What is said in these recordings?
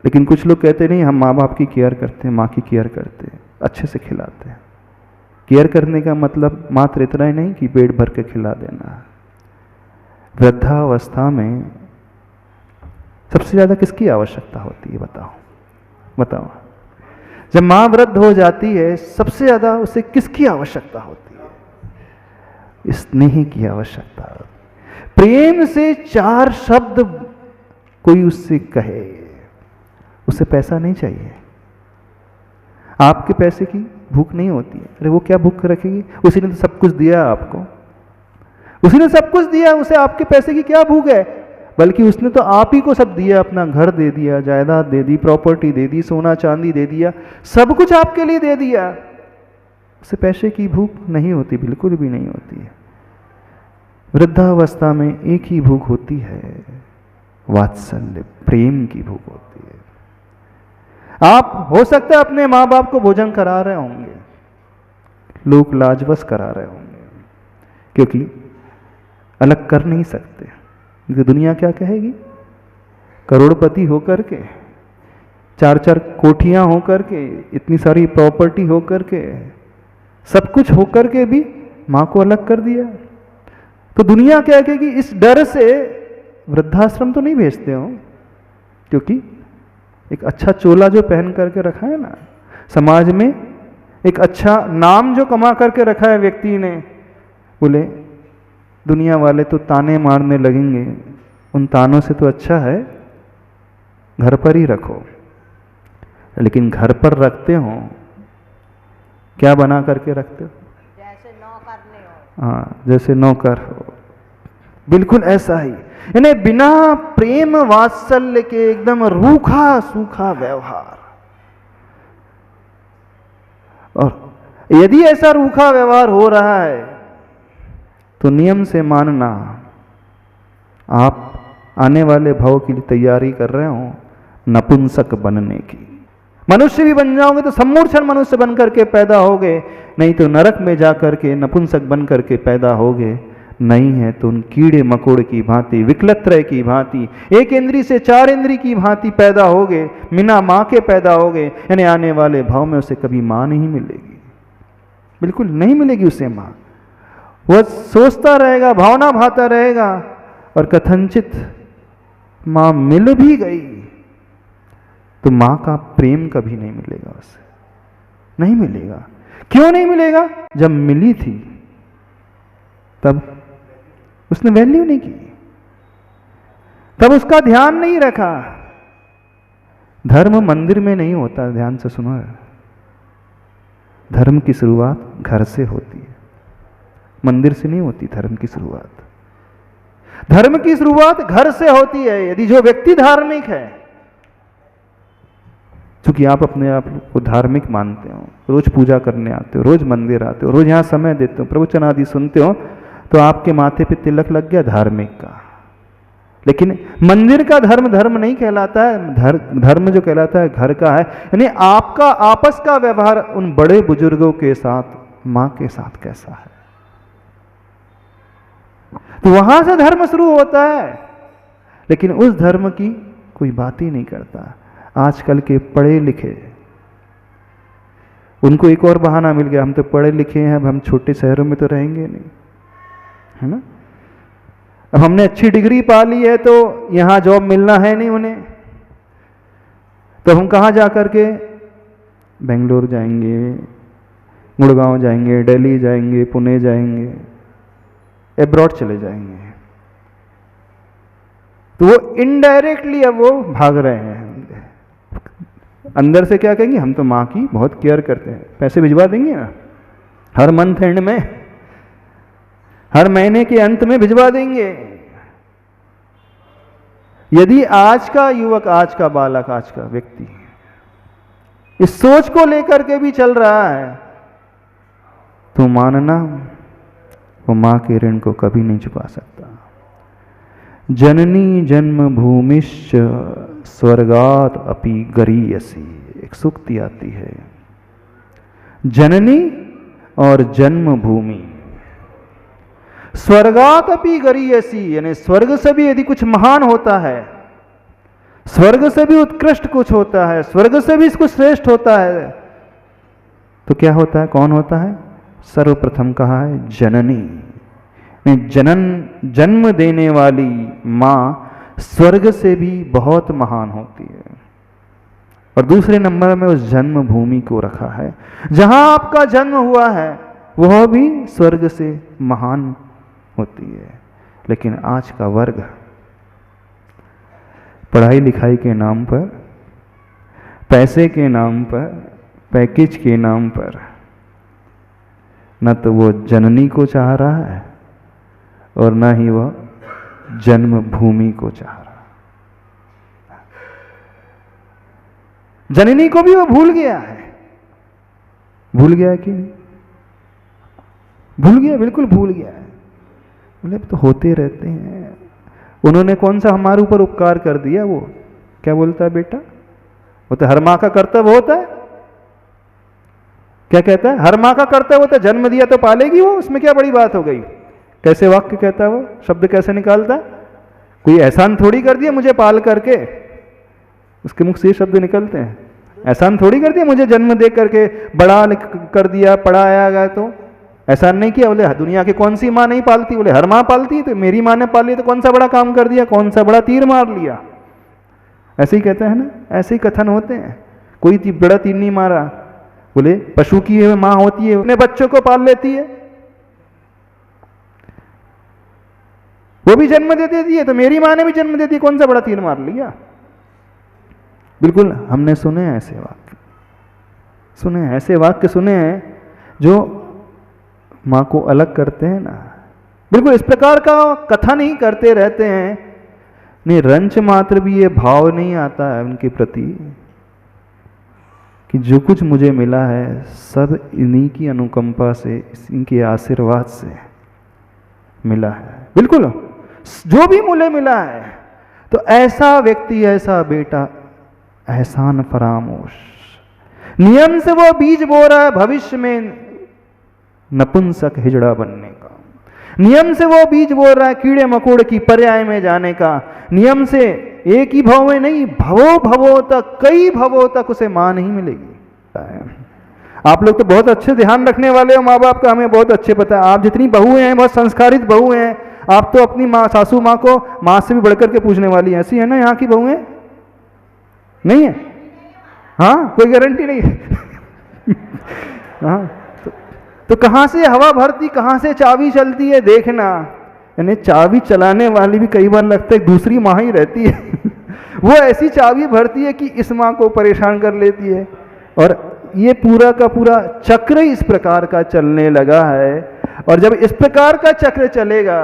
लेकिन कुछ लोग कहते नहीं, हम माँ बाप की केयर करते हैं, माँ की केयर करते हैं, अच्छे से खिलाते हैं। केयर करने का मतलब मात्र इतना ही नहीं कि पेट भर के खिला देना। वृद्धावस्था में सबसे ज़्यादा किसकी आवश्यकता होती है? बताओ। जब माँ वृद्ध हो जाती है, सबसे ज़्यादा उसे किसकी आवश्यकता होती है? स्नेह की आवश्यकता। प्रेम से 4 शब्द कोई उससे कहे, उसे पैसा नहीं चाहिए। आपके पैसे की भूख नहीं होती है। अरे वो क्या भूख रखेगी? उसी ने तो सब कुछ दिया आपको, उसी ने सब कुछ दिया, उसे आपके पैसे की क्या भूख है? बल्कि उसने तो आप ही को सब दिया, अपना घर दे दिया, जायदाद दे दी, प्रॉपर्टी दे दी, सोना चांदी दे दिया, सब कुछ आपके लिए दे दिया। उसे पैसे की भूख नहीं होती, बिल्कुल भी नहीं होती है। वृद्धावस्था में एक ही भूख होती है, वात्सल्य, प्रेम की भूख होती है। आप हो सकता है अपने माँ बाप को भोजन करा रहे होंगे, लोग लाजवस करा रहे होंगे, क्योंकि अलग कर नहीं सकते। दुनिया क्या कहेगी? करोड़पति होकर के, 4-4 कोठियां होकर के, इतनी सारी प्रॉपर्टी होकर के, सब कुछ होकर के भी माँ को अलग कर दिया। तो दुनिया क्या कहेगी? इस डर से वृद्धाश्रम तो नहीं भेजते हो, क्योंकि एक अच्छा चोला जो पहन करके रखा है ना, समाज में एक अच्छा नाम जो कमा करके रखा है व्यक्ति ने, बोले दुनिया वाले तो ताने मारने लगेंगे, उन तानों से तो अच्छा है घर पर ही रखो। लेकिन घर पर रखते हो, क्या बना करके रखते हो? जैसे नौकर नहीं हो। हाँ, जैसे नौकर हो। बिल्कुल ऐसा ही, यानी बिना प्रेम वात्सल्य के एकदम रूखा सूखा व्यवहार। और यदि ऐसा रूखा व्यवहार हो रहा है तो नियम से मानना, आप आने वाले भव की तैयारी कर रहे हो नपुंसक बनने की। मनुष्य भी बन जाओगे तो सम्मूर्छन मनुष्य बन करके पैदा होगे, नहीं तो नरक में जा करके नपुंसक बन करके पैदा होगे, नहीं है तो उन कीड़े मकोड़े की भांति, विकलत्रय की भांति, एक इंद्री से 4 इंद्री की भांति पैदा होगे, बिना माँ के पैदा होगे। यानी आने वाले भाव में उसे कभी माँ नहीं मिलेगी, बिल्कुल नहीं मिलेगी उसे माँ। वह सोचता रहेगा, भावना भाता रहेगा, और कथनचित माँ मिल भी गई तो माँ का प्रेम कभी नहीं मिलेगा उसे, नहीं मिलेगा। क्यों नहीं मिलेगा? जब मिली थी तब उसने वैल्यू नहीं की, तब उसका ध्यान नहीं रखा। धर्म मंदिर में नहीं होता, ध्यान से सुनो। धर्म की शुरुआत घर से होती है, मंदिर से नहीं होती। धर्म की शुरुआत, धर्म की शुरुआत घर से होती है। यदि जो व्यक्ति धार्मिक है, क्योंकि आप अपने आप को धार्मिक मानते हो, रोज पूजा करने आते हो, रोज मंदिर आते हो, रोज यहाँ समय देते हो, प्रवचन आदि सुनते हो, तो आपके माथे पे तिलक लग गया धार्मिक का। लेकिन मंदिर का धर्म धर्म नहीं कहलाता है, धर्म जो कहलाता है घर का है। यानी आपका आपस का व्यवहार उन बड़े बुजुर्गों के साथ, माँ के साथ कैसा है, तो वहां से धर्म शुरू होता है। लेकिन उस धर्म की कोई बात ही नहीं करता। आजकल के पढ़े लिखे, उनको एक और बहाना मिल गया, हम तो पढ़े लिखे हैं, अब हम छोटे शहरों में तो रहेंगे नहीं, है ना। अब हमने अच्छी डिग्री पा ली है तो यहां जॉब मिलना है नहीं उन्हें, तो हम कहाँ जा करके, बेंगलोर जाएंगे, गुड़गांव जाएंगे, दिल्ली जाएंगे, पुणे जाएंगे, एब्रॉड चले जाएंगे। तो वो इनडायरेक्टली अब वो भाग रहे हैं। अंदर से क्या कहेंगे, हम तो माँ की बहुत केयर करते हैं, पैसे भिजवा देंगे ना, हर मंथ एंड में, हर महीने के अंत में भिजवा देंगे। यदि आज का युवक, आज का बालक, आज का व्यक्ति इस सोच को लेकर के भी चल रहा है, तो मानना वो माँ के ऋण को कभी नहीं चुका सकता। जननी जन्म भूमिश्च स्वर्गात अपि गरीयसी, एक सूक्ति आती है। जननी और जन्म भूमि, स्वर्गात अपि गरीयसी, यानी स्वर्ग से भी यदि कुछ महान होता है, स्वर्ग से भी उत्कृष्ट कुछ होता है, स्वर्ग से भी इसको श्रेष्ठ होता है। तो क्या होता है, कौन होता है? सर्वप्रथम कहा है जननी, जन्म देने वाली मां स्वर्ग से भी बहुत महान होती है। और दूसरे नंबर में उस जन्मभूमि को रखा है, जहां आपका जन्म हुआ है वह भी स्वर्ग से महान होती है। लेकिन आज का वर्ग पढ़ाई लिखाई के नाम पर, पैसे के नाम पर, पैकेज के नाम पर न तो वो जननी को चाह रहा है और न ही वह जन्मभूमि को चाह रहा। जननी को भी वो भूल गया है। भूल गया कि नहीं? भूल गया, बिल्कुल भूल गया है। बोले तो होते रहते हैं। उन्होंने कौन सा हमारे ऊपर उपकार कर दिया? वो क्या बोलता है बेटा? वो तो हर माँ का कर्तव्य होता है। क्या कहता है? हर माँ का कर्तव्य होता है, जन्म दिया तो पालेगी वो, उसमें क्या बड़ी बात हो गई? कैसे वाक्य कहता है वो, शब्द कैसे निकालता है? कोई एहसान थोड़ी कर दिया मुझे पाल करके, उसके मुख से ये शब्द निकलते हैं। एहसान थोड़ी कर दिया मुझे जन्म दे करके, बड़ा कर दिया, पढ़ाया गया, तो एहसान नहीं किया। बोले दुनिया की कौन सी माँ नहीं पालती? बोले हर माँ पालती, तो मेरी माँ ने पाली तो कौन सा बड़ा काम कर दिया, कौन सा बड़ा तीर मार लिया? ऐसे ही कहते हैं ना, ऐसे ही कथन होते हैं। कोई बड़ा तीर नहीं मारा। बोले पशु की माँ होती है, अपने बच्चों को पाल लेती है, वो भी जन्म दे देती है, तो मेरी माँ ने भी जन्म दे दिया, कौन सा बड़ा तीर मार लिया? बिल्कुल हमने सुने हैं ऐसे वाक्य, सुने हैं ऐसे वाक्य, सुने हैं जो माँ को अलग करते हैं ना। बिल्कुल इस प्रकार का कथन ही करते रहते हैं। नहीं, रंच मात्र भी ये भाव नहीं आता है उनके प्रति कि जो कुछ मुझे मिला है सब इन्हीं की अनुकंपा से, इनके आशीर्वाद से मिला है। बिल्कुल जो भी मुझे मिला है, तो ऐसा व्यक्ति, ऐसा बेटा एहसान फरामोश, नियम से वो बीज बो रहा है भविष्य में नपुंसक हिजड़ा बनने का। नियम से वो बीज बो रहा है कीड़े मकोड़े की पर्याय में जाने का। नियम से एक ही भव में नहीं, भवों भवों तक, कई भवों तक उसे मां नहीं मिलेगी। आप लोग तो बहुत अच्छे ध्यान रखने वाले हो माँ बाप का, हमें बहुत अच्छे पता है। आप जितनी बहुएं हैं, बहुत संस्कारित बहुएं हैं। आप तो अपनी माँ, सासू माँ को माँ से भी बढ़कर के पूछने वाली है। ऐसी है ना यहाँ की बहुएं? नहीं है? हाँ, कोई गारंटी नहीं है। हाँ, तो कहाँ से हवा भरती, कहाँ से चाबी चलती है देखना। यानी चाबी चलाने वाली भी कई बार लगता है दूसरी माँ ही रहती है। वो ऐसी चाबी भरती है कि इस माँ को परेशान कर लेती है। और ये पूरा का पूरा चक्र इस प्रकार का चलने लगा है। और जब इस प्रकार का चक्र चलेगा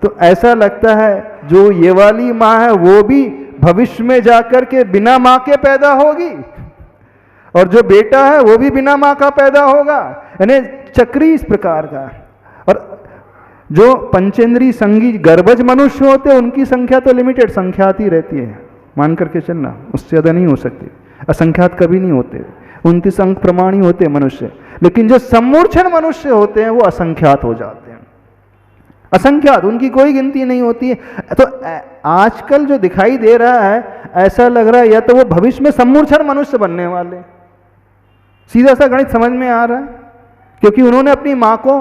तो ऐसा लगता है जो ये वाली माँ है वो भी भविष्य में जाकर के बिना माँ के पैदा होगी, और जो बेटा है वो भी बिना माँ का पैदा होगा। यानी चक्री इस प्रकार का। और जो पंचेंद्री संगी गर्भज मनुष्य होते हैं उनकी संख्या तो लिमिटेड संख्या आती रहती है, मान करके चलना, उससे ज़्यादा नहीं हो सकती। असंख्यात कभी नहीं होते, 29 अंक प्रमाण ही होते मनुष्य। लेकिन जो सम्मूर्छन मनुष्य होते हैं वो असंख्यात हो जाते हैं, असंख्यात, उनकी कोई गिनती नहीं होती है। तो आजकल जो दिखाई दे रहा है ऐसा लग रहा है या तो वो भविष्य में सम्मूर्छन मनुष्य बनने वाले। सीधा सा गणित समझ में आ रहा है, क्योंकि उन्होंने अपनी माँ को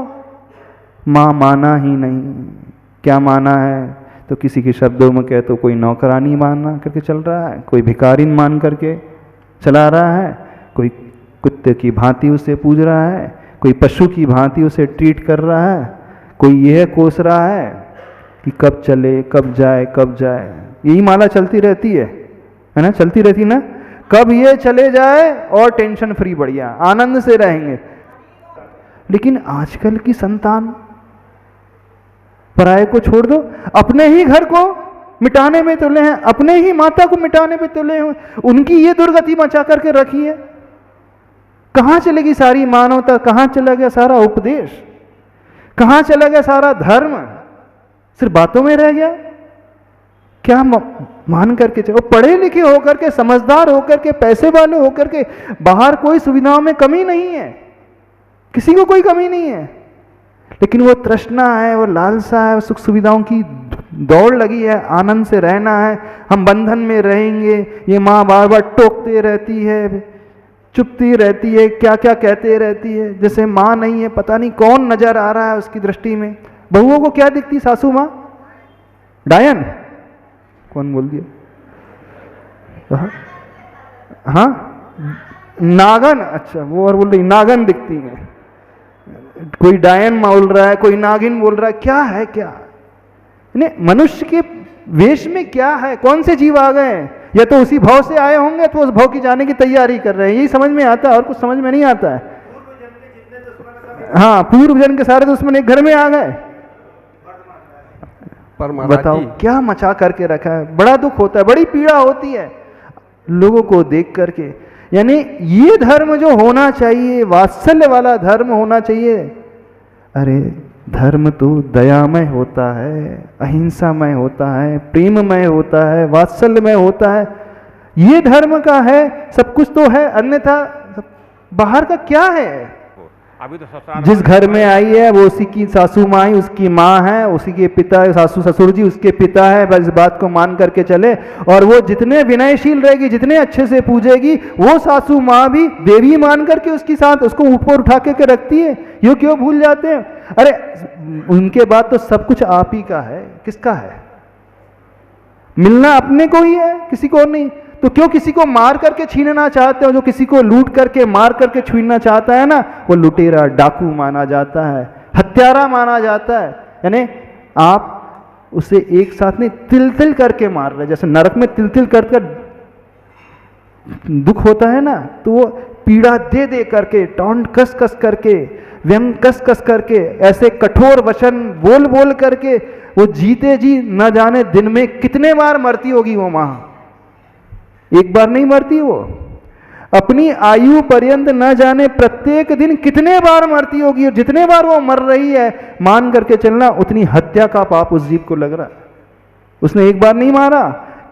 माँ माना ही नहीं। क्या माना है? तो किसी के शब्दों में कहे तो कोई नौकरानी माना करके चल रहा है, कोई भिखारिन मान करके चला रहा है, कोई कुत्ते की भांति उसे पूज रहा है, कोई पशु की भांति उसे ट्रीट कर रहा है, कोई यह कोस रहा है कि कब चले, कब जाए, कब जाए। यही माला चलती रहती है ना, चलती रहती ना, कब ये चले जाए और टेंशन फ्री, बढ़िया आनंद से रहेंगे। लेकिन आजकल की संतान पराये को छोड़ दो, अपने ही घर को मिटाने में तुले हैं, अपने ही माता को मिटाने में तुले हैं। उनकी ये दुर्गति मचा करके रखी है। कहाँ चलेगी सारी मानवता? कहाँ चला गया सारा उपदेश? कहाँ चला गया सारा धर्म? सिर्फ बातों में रह गया। क्या मान करके चलो, पढ़े लिखे होकर के, समझदार होकर के, पैसे वाले होकर के, बाहर कोई सुविधाओं में कमी नहीं है, किसी को कोई कमी नहीं है। लेकिन वो तृष्णा है, वो लालसा है, सुख सुविधाओं की दौड़ लगी है, आनंद से रहना है, हम बंधन में रहेंगे। ये माँ बार बार टोकते रहती है, चुपती रहती है, क्या क्या कहते रहती है, जैसे माँ नहीं है, पता नहीं कौन नजर आ रहा है उसकी दृष्टि में। बहुओं को क्या दिखती सासू माँ? डायन? कौन बोल दिया? हाँ, नागन। अच्छा, वो और बोल रही नागन दिखती है। कोई डायन बोल रहा है, कोई नागिन बोल रहा है, क्या है क्या? नहीं, मनुष्य के वेश में क्या है? कौन से जीव आ गए? या तो उसी भाव से आए होंगे तो उस भाव की जाने की तैयारी कर रहे हैं, यही समझ में आता है, और कुछ समझ में नहीं आता है। हाँ, पूर्व जन्म के सारे दुश्मन एक घर में आ गए। बताओ क्या मचा करके रखा है। बड़ा दुख होता है, बड़ी पीड़ा होती है लोगों को देख करके। यानी ये धर्म जो होना चाहिए, वात्सल्य वाला धर्म होना चाहिए। अरे धर्म तो दयामय होता है, अहिंसामय होता है, प्रेममय होता है, वात्सल्यमय होता है। ये धर्म का है, सब कुछ तो है, अन्यथा बाहर का क्या है? अभी तो जिस घर में आई है वो उसी की सासू माँ ही उसकी माँ है, उसी के पिता सासू ससुर जी उसके पिता है, बस इस बात को मान करके चले। और वो जितने विनयशील रहेगी, जितने अच्छे से पूजेगी, वो सासू माँ भी देवी मान करके उसके साथ उसको ऊपर उठा के रखती है। ये क्यों भूल जाते हैं? अरे उनके बाद तो सब कुछ आप ही का है, किसका है? मिलना अपने को ही है, किसी को नहीं। तो क्यों किसी को मार करके छीनना चाहते हो? जो किसी को लूट करके मार करके छीनना चाहता है ना, वो लुटेरा डाकू माना जाता है, हत्यारा माना जाता है। यानी आप उसे एक साथ नहीं तिल तिल करके मार रहे। जैसे नरक में तिल तिल कर दुख होता है ना, तो वो पीड़ा दे दे करके, टॉन्ट कस कस करके, व्यंग कस कस करके, ऐसे कठोर वचन बोल बोल करके वो जीते जी न जाने दिन में कितने बार मरती होगी वो मां। एक बार नहीं मरती वो, अपनी आयु पर्यंत न जाने प्रत्येक दिन कितने बार मरती होगी। और जितने बार वो मर रही है, मान करके चलना उतनी हत्या का पाप उस जीव को लग रहा है। उसने एक बार नहीं मारा,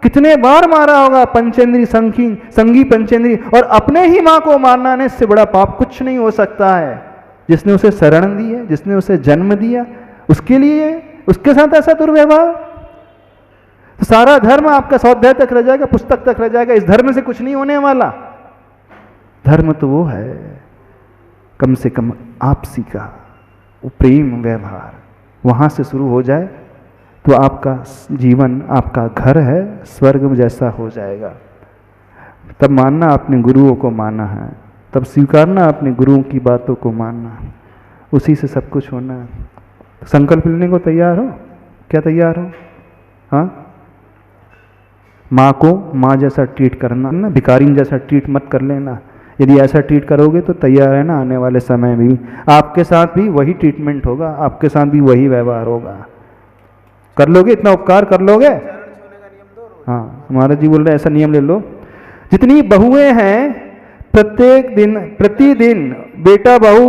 कितने बार मारा होगा। पंचेंद्री संगी पंचेंद्री, और अपने ही मां को मारना ने इससे बड़ा पाप कुछ नहीं हो सकता है। जिसने उसे शरण दी है, जिसने उसे जन्म दिया, उसके लिए उसके साथ ऐसा दुर्व्यवहार। तो सारा धर्म आपका स्वाध्याय तक रह जाएगा, पुस्तक तक रह जाएगा। इस धर्म से कुछ नहीं होने वाला। धर्म तो वो है कम से कम आपसी का वो प्रेम व्यवहार, वहां से शुरू हो जाए तो आपका जीवन, आपका घर है, स्वर्ग जैसा हो जाएगा। तब मानना आपने गुरुओं को माना है, तब स्वीकारना अपने गुरुओं की बातों को मानना, उसी से सब कुछ होना है। तो संकल्प लेने को तैयार हो? क्या तैयार हो? हाँ, माँ को माँ जैसा ट्रीट करना ना, भिखारी जैसा ट्रीट मत कर लेना। यदि ऐसा ट्रीट करोगे तो तैयार है ना, आने वाले समय में भी आपके साथ भी वही ट्रीटमेंट होगा, आपके साथ भी वही व्यवहार होगा। कर लोगे? इतना उपकार कर लोगे? हाँ, हमारा जी बोल रहे ऐसा नियम ले लो। जितनी बहुएं हैं प्रत्येक दिन प्रतिदिन बेटा बहू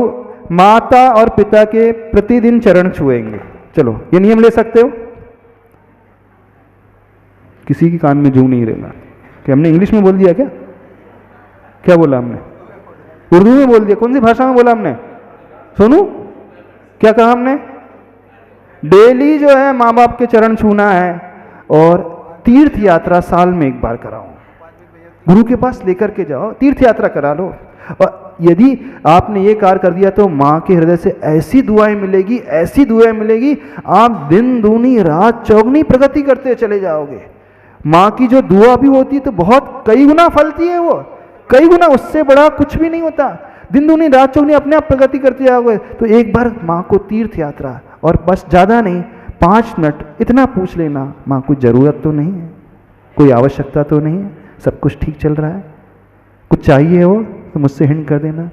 माता और पिता के प्रतिदिन चरण छुएंगे। चलो ये नियम ले सकते हो? किसी के कान में जू नहीं रहना। क्या हमने इंग्लिश में बोल दिया? क्या क्या बोला हमने? उर्दू में बोल दिया। कौन सी भाषा में बोला हमने? सोनू क्या कहा हमने? डेली जो है माँ बाप के चरण छूना है, और तीर्थ यात्रा साल में एक बार कराओ। गुरु के पास लेकर के जाओ, तीर्थ यात्रा करा लो। और यदि आपने ये कार्य कर दिया तो माँ के हृदय से ऐसी दुआएं मिलेगी, ऐसी दुआएं मिलेगी, आप दिन दूनी रात चौगनी प्रगति करते चले जाओगे। माँ की जो दुआ भी होती है तो बहुत कई गुना फलती है, वो कई गुना, उससे बड़ा कुछ भी नहीं होता। दिन दूनी रात चौगनी अपने आप प्रगति करते जाओगे। तो एक बार माँ को तीर्थ यात्रा, और बस ज़्यादा नहीं, 5 मिनट इतना पूछ लेना, माँ कोई ज़रूरत तो नहीं है, कोई आवश्यकता तो नहीं है, सब कुछ ठीक चल रहा है, कुछ चाहिए हो तो मुझसे हिंट कर देना।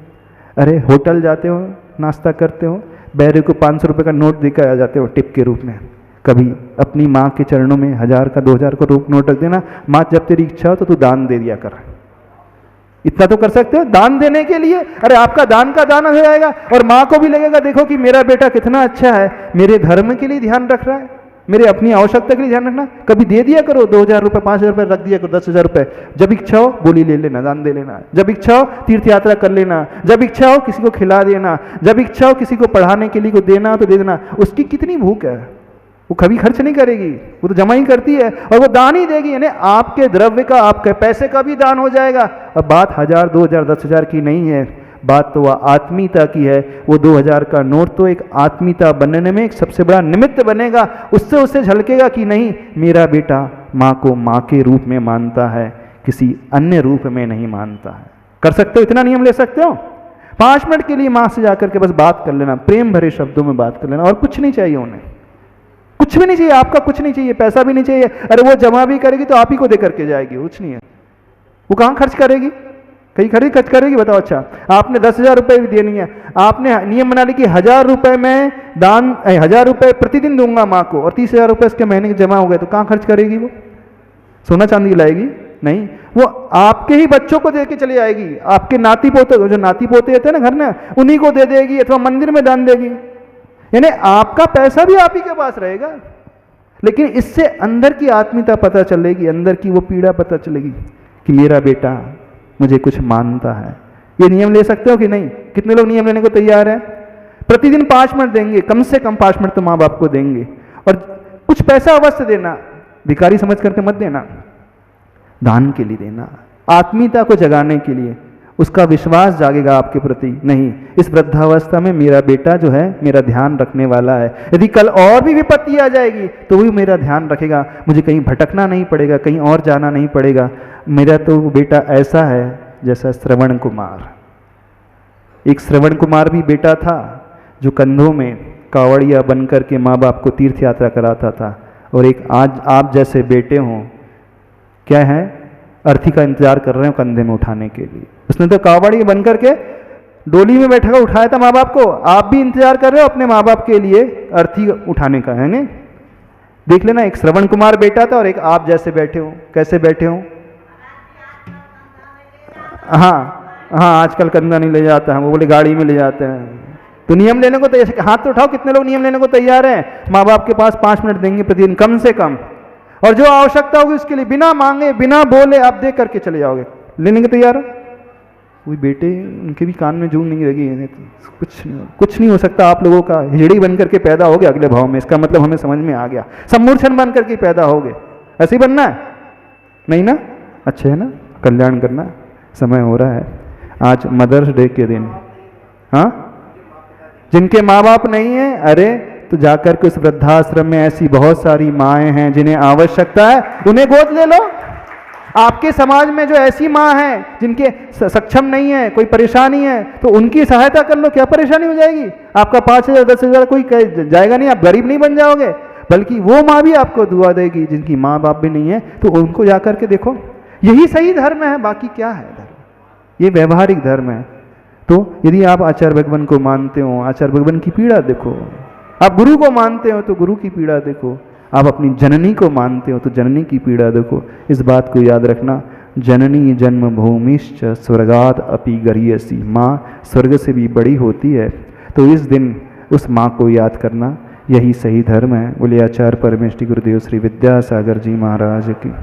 अरे होटल जाते हो, नाश्ता करते हो, बैरे को 500 रुपये का नोट देकर आ जाते हो टिप के रूप में। कभी अपनी माँ के चरणों में 1000 का 2000 का नोट रख देना, माँ जब तेरी इच्छा हो तो तू दान दे दिया कर। इतना तो कर सकते हो दान देने के लिए। अरे आपका दान का दान हो जाएगा, और माँ को भी लगेगा देखो कि मेरा बेटा कितना अच्छा है, मेरे धर्म के लिए ध्यान रख रहा है, मेरे अपनी आवश्यकता के लिए ध्यान रखना। कभी दे दिया करो 2000 रुपये, 5000 रुपये रख दिया करो, 10,000 रुपये। जब इच्छा हो बोली ले लेना, दान दे लेना। जब इच्छा हो तीर्थ यात्रा कर लेना। जब इच्छा हो किसी को खिला देना। जब इच्छा हो किसी को पढ़ाने के लिए को देना तो दे देना। उसकी कितनी भूख है, वो कभी खर्च नहीं करेगी, वो तो जमा ही करती है और वो दान ही देगी। यानी आपके द्रव्य का, आपके पैसे का भी दान हो जाएगा। अब बात 1000, 2000, 10,000 की नहीं है, बात तो वह आत्मीयता की है। वो 2000 का नोट तो एक आत्मीयता बनने में एक सबसे बड़ा निमित्त बनेगा। उससे उसे झलकेगा कि नहीं, मेरा बेटा माँ को माँ के रूप में मानता है, किसी अन्य रूप में नहीं मानता है। कर सकते हो, इतना नियम ले सकते हो। 5 मिनट के लिए माँ से जाकर के बस बात कर लेना, प्रेम भरे शब्दों में बात कर लेना, और कुछ नहीं चाहिए उन्हें, कुछ भी नहीं चाहिए, आपका कुछ नहीं चाहिए, पैसा भी नहीं चाहिए। अरे वो जमा भी करेगी तो आप ही को दे करके जाएगी, कुछ नहीं है। वो कहाँ खर्च करेगी, कहीं खर्च करेगी बताओ। अच्छा, आपने 10,000 रुपये भी देनी है, आपने नियम बना ली कि 1000 रुपये में दान, 1000 रुपये प्रतिदिन दूंगा माँ को, और 30,000 रुपये इसके महीने के जमा हो गए, तो कहाँ खर्च करेगी वो? सोना चांदी लाएगी? नहीं, वो आपके ही बच्चों को दे के चली आएगी, आपके नाती पोते, जो नाती पोते रहते हैं ना घर में, उन्हीं को दे देगी, अथवा मंदिर में दान देगी। यानी आपका पैसा भी आप ही के पास रहेगा, लेकिन इससे अंदर की आत्मीयता पता चलेगी, अंदर की वो पीड़ा पता चलेगी कि मेरा बेटा मुझे कुछ मानता है। ये नियम ले सकते हो कि नहीं? कितने लोग नियम लेने को तैयार हैं? प्रतिदिन 5 मिनट देंगे, कम से कम 5 मिनट तो माँ बाप को देंगे, और कुछ पैसा अवश्य देना, भिखारी समझ करके मत देना, दान के लिए देना, आत्मीयता को जगाने के लिए। उसका विश्वास जागेगा आपके प्रति, नहीं इस वृद्धावस्था में मेरा बेटा जो है मेरा ध्यान रखने वाला है। यदि कल और भी विपत्ति आ जाएगी तो भी मेरा ध्यान रखेगा, मुझे कहीं भटकना नहीं पड़ेगा, कहीं और जाना नहीं पड़ेगा। मेरा तो बेटा ऐसा है जैसा श्रवण कुमार। एक श्रवण कुमार भी बेटा था जो कंधों में कावड़िया बन करके माँ बाप को तीर्थ यात्रा कराता था, और एक आज आप जैसे बेटे हों, क्या है, अर्थी का इंतजार कर रहे हो कंधे में उठाने के लिए। उसने तो कावड़ी बन करके डोली में बैठा उठाया था माँ बाप को, आप भी इंतजार कर रहे हो अपने माँ बाप के लिए अर्थी उठाने का, है नहीं? देख लेना, एक श्रवण कुमार बेटा था और एक आप जैसे बैठे हो। कैसे बैठे हो? हाँ हाँ, आजकल कंधा नहीं ले जाता है, वो बोले गाड़ी में ले जाते हैं। तो नियम लेने को तैयार, हाथ तो उठाओ, कितने लोग नियम लेने को तैयार हैं? माँ बाप के पास 5 मिनट देंगे प्रतिदिन कम से कम, और जो आवश्यकता होगी उसके लिए बिना मांगे बिना बोले आप दे करके चले जाओगे। लेने के तैयार हो? कोई बेटे उनके भी कान में जूं नहीं लगी, कुछ नहीं हो सकता। आप लोगों का हिजड़ी बन करके पैदा हो गया अगले भाव में, इसका मतलब हमें समझ में आ गया। सम्मूर्छन बन करके पैदा हो गए, ऐसे ही बनना है नहीं ना? अच्छे है ना, कल्याण करना। समय हो रहा है, आज मदर्स डे के दिन, हाँ, जिनके माँ बाप नहीं है, अरे तो जाकर के उस वृद्धाश्रम में ऐसी बहुत सारी माएँ हैं जिन्हें आवश्यकता है, उन्हें गोद ले लो। आपके समाज में जो ऐसी माँ हैं जिनके सक्षम नहीं है, कोई परेशानी है, तो उनकी सहायता कर लो। क्या परेशानी हो जाएगी? आपका 5,000 10,000 कोई जाएगा नहीं, आप गरीब नहीं बन जाओगे, बल्कि वो माँ भी आपको दुआ देगी जिनकी माँ बाप भी नहीं है, तो उनको जाकर के देखो। यही सही धर्म है, बाकी क्या है धर्म? ये व्यवहारिक धर्म है। तो यदि आप आचार्य भगवान को मानते हो, आचार्य भगवान की पीड़ा देखो। आप गुरु को मानते हो तो गुरु की पीड़ा देखो। आप अपनी जननी को मानते हो तो जननी की पीड़ा देखो। इस बात को याद रखना, जननी जन्म भूमिश्च स्वर्गाद अपि गरीयसी। माँ स्वर्ग से भी बड़ी होती है, तो इस दिन उस माँ को याद करना, यही सही धर्म है। बोले आचार्य परमेष्टि गुरुदेव श्री विद्यासागर जी महाराज की।